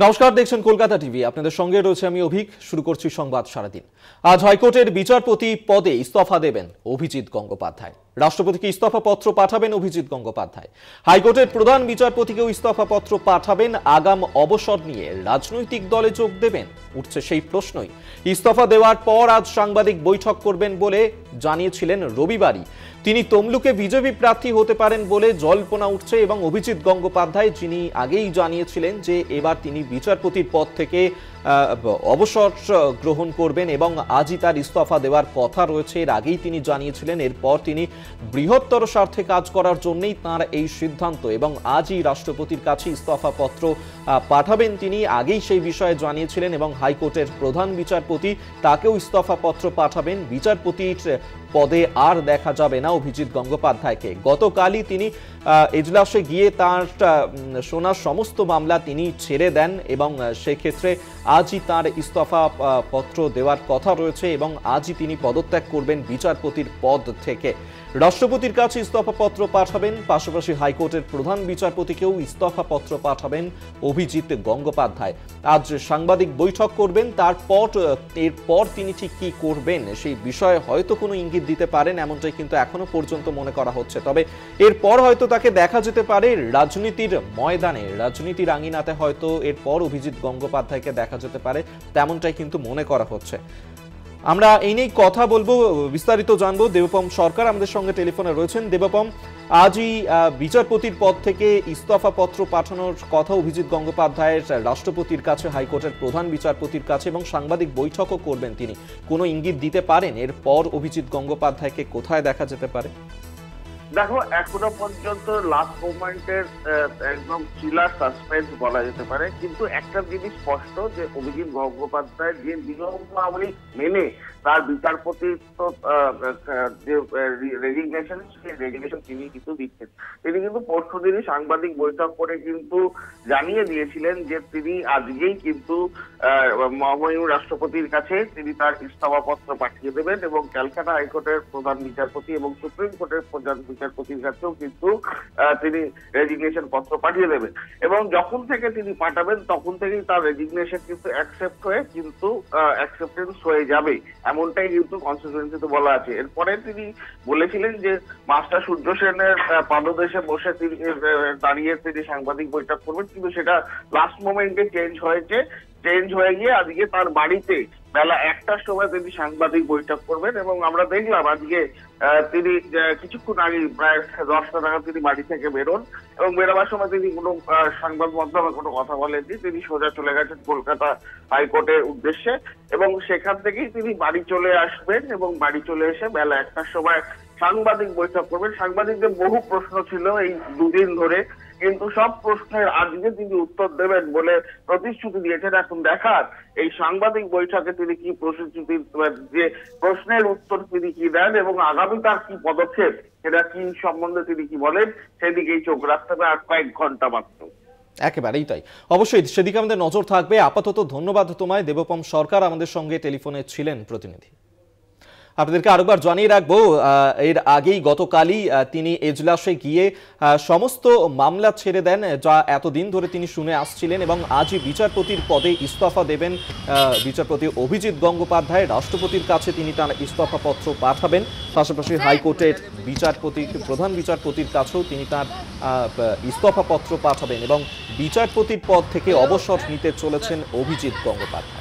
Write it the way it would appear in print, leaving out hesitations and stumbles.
নমস্কার, দেখছেন কলকাতা টিভি। আপনাদের সঙ্গে রয়েছে আমি অভিক। শুরু করছি সংবাদ সারাদিন। আজ হাইকোর্টের বিচারপতি পদে ইস্তফা দেবেন অভিজিৎ গঙ্গোপাধ্যায়। রাষ্ট্রপতিকে ইস্তফা পত্র পাঠাবেন অভিজিৎ গঙ্গোপাধ্যায়। হাইকোর্টের প্রধান বিচারপতিকেও ইস্তফা পত্র পাঠাবেন। আগাম অবসর নিয়ে রাজনৈতিক দলে যোগ দেবেন, উঠছে সেই প্রশ্নই। ইস্তফা দেওয়ার পর আজ সাংবাদিক বৈঠক করবেন বলে জানিয়েছিলেন রবিবারই। তিনি তমলুকে বিজেপি প্রার্থী হতে পারেন বলে জল্পনা উঠছে এবং অভিজিৎ গঙ্গোপাধ্যায়, যিনি আগেই জানিয়েছিলেন যে এবার তিনি বিচারপতির পদ থেকে অবসর গ্রহণ করবেন এবং আজই তার ইস্তফা দেওয়ার কথা রয়েছে। এর আগেই তিনি জানিয়েছিলেন। এরপর তিনি বৃহত্তর স্বার্থে কাজ করার জন্যই তাঁর এই সিদ্ধান্ত এবং আজই রাষ্ট্রপতির কাছে ইস্তফা পত্র পাঠাবেন তিনি। আগেই সেই বিষয়ে জানিয়েছিলেন এবং হাইকোর্টের প্রধান বিচারপতি তাকেও ইস্তফা পত্র পাঠাবেন। বিচারপতির পদে আর দেখা যাবে না অভিজিৎ গঙ্গোপাধ্যায়কে। গতকালই তিনি এজলাসে গিয়ে তার শোনা সমস্ত মামলা তিনি ছেড়ে দেন এবং সেক্ষেত্রে আজই তার ইস্তফা পত্র দেওয়ার কথা রয়েছে এবং আজই তিনি পদত্যাগ করবেন বিচারপতির পদ থেকে। রাষ্ট্রপতির কাছে ইস্তফা পত্র পাঠাবেন, পাশাপাশি হাইকোর্টের প্রধান বিচারপতিকেও ইস্তফা পত্র পাঠাবেন অভিজিৎ গঙ্গোপাধ্যায়। আজ সাংবাদিক বৈঠক করবেন। এরপর তিনি ঠিক কি করবেন সেই বিষয়ে হয়তো কোনো ইঙ্গিত দিতে পারেন, এমনটাই কিন্তু এখনো পর্যন্ত মনে করা হচ্ছে। তবে এরপর হয়তো তাকে দেখা যেতে পারে রাজনীতির ময়দানে, রাজনীতির আঙিনাতে হয়তো এরপর অভিজিৎ গঙ্গোপাধ্যায়কে দেখা যেতে পারে, তেমনটাই কিন্তু মনে করা হচ্ছে। আমরা এই নিয়ে কথা বলবো, বিস্তারিত জানবো। দেবপম সরকার আমাদের সঙ্গে টেলিফোনে রয়েছেন। দেবপম, আজই বিচারপতির পদ থেকে ইস্তফা পত্র পাঠানোর কথা অভিজিৎ গঙ্গোপাধ্যায়ের রাষ্ট্রপতির কাছে, হাইকোর্টের প্রধান বিচারপতির কাছে, এবং সাংবাদিক বৈঠকও করবেন তিনি। কোনো ইঙ্গিত দিতে পারেন এরপর অভিজিৎ গঙ্গোপাধ্যায়কে কোথায় দেখা যেতে পারে? দেখো, এখনো পর্যন্ত লাস্ট মোমেন্টের একদম চিলার সাসপেন্স বলা যেতে পারে, কিন্তু একটা জিনিস স্পষ্ট যে অভিজিৎ গঙ্গোপাধ্যায় যে নিয়মাবলী মেনে তার বিচারপতির যে রেজিগনেশন, সেই রেজিগনেশন তিনি কিন্তু দিচ্ছেন। তিনি কিন্তু পরশু দিনই সাংবাদিক বৈঠক করে কিন্তু জানিয়ে দিয়েছিলেন যে তিনি আজকেই কিন্তু মহামহিম রাষ্ট্রপতির কাছে তিনি তার ইস্তফা পত্র পাঠিয়ে দেবেন এবং ক্যালকাটা হাইকোর্টের প্রধান বিচারপতি এবং সুপ্রিম কোর্টের প্রধান বিচারপতির কাছেও কিন্তু তিনি রেজিগনেশন পত্র পাঠিয়ে দেবেন এবং যখন থেকে তিনি পাঠাবেন তখন থেকেই তার রেজিগনেশন কিন্তু অ্যাকসেপ্ট হয়ে কিন্তু অ্যাকসেপ্টেন্স হয়ে যাবে, এমনটাই কিন্তু কনস্টিটিউয়েন্সিতে বলা আছে। এরপরে তিনি বলেছিলেন যে মাস্টার সূর্য সেনের পাদদেশে বসে তিনি দাঁড়িয়ে তিনি সাংবাদিক বৈঠক করবেন, কিন্তু সেটা লাস্ট মোমেন্টে চেঞ্জ হয়ে গিয়ে আজকে তার বাড়িতে বেলা 1টার সময় তিনি সাংবাদিক বৈঠক করবেন এবং আমরা দেখলাম আজকে তিনি কিছুক্ষণ আগে প্রায় 10টা নাগাদ তিনি বাড়ি থেকে বেরোন এবং বেরোবার সময় তিনি কোনো সংবাদ মাধ্যমে কোনো কথা বলেননি। তিনি সোজা চলে গেছেন কলকাতা হাইকোর্টের উদ্দেশ্যে এবং সেখান থেকেই তিনি বাড়ি চলে আসবেন এবং বাড়ি চলে এসে বেলা 1টার সময় সাংবাদিক বৈঠক করবেন। সাংবাদিকদের বহু প্রশ্ন ছিল এই দুদিন ধরে, কিন্তু সব প্রশ্নের আজকে তিনি উত্তর দেবেন বলে প্রতিশ্রুতি দিয়েছেন। এখন দেখার এই সাংবাদিক বৈঠকে তিনি কি প্রতিশ্রুতি, যে প্রশ্নের উত্তর তিনি কি দেন এবং আগামী তার কি পদক্ষেপ সেটা কি সম্বন্ধে তিনি কি বলেন, সেদিকেই চোখ রাখতে হবে আর কয়েক ঘন্টা মাত্র। একেবারেই তাই, অবশ্যই সেদিকে আমাদের নজর থাকবে। আপাতত ধন্যবাদ তোমায়। দেবপম সরকার আমাদের সঙ্গে টেলিফোনে ছিলেন প্রতিনিধি। আপনাদেরকে আরেকবার জানিয়ে রাখবো, এর আগেই গতকালই তিনি এজলাসে গিয়ে সমস্ত মামলা ছেড়ে দেন যা এতদিন ধরে তিনি শুনে আসছিলেন এবং আজই বিচারপতির পদে ইস্তফা দেবেন বিচারপতি অভিজিৎ গঙ্গোপাধ্যায়। রাষ্ট্রপতির কাছে তিনি তার ইস্তফা পত্র পাঠাবেন, পাশাপাশি হাইকোর্টের প্রধান বিচারপতির কাছেও তিনি তার ইস্তফা পত্র পাঠাবেন এবং বিচারপতির পদ থেকে অবসর নিতে চলেছেন অভিজিৎ গঙ্গোপাধ্যায়।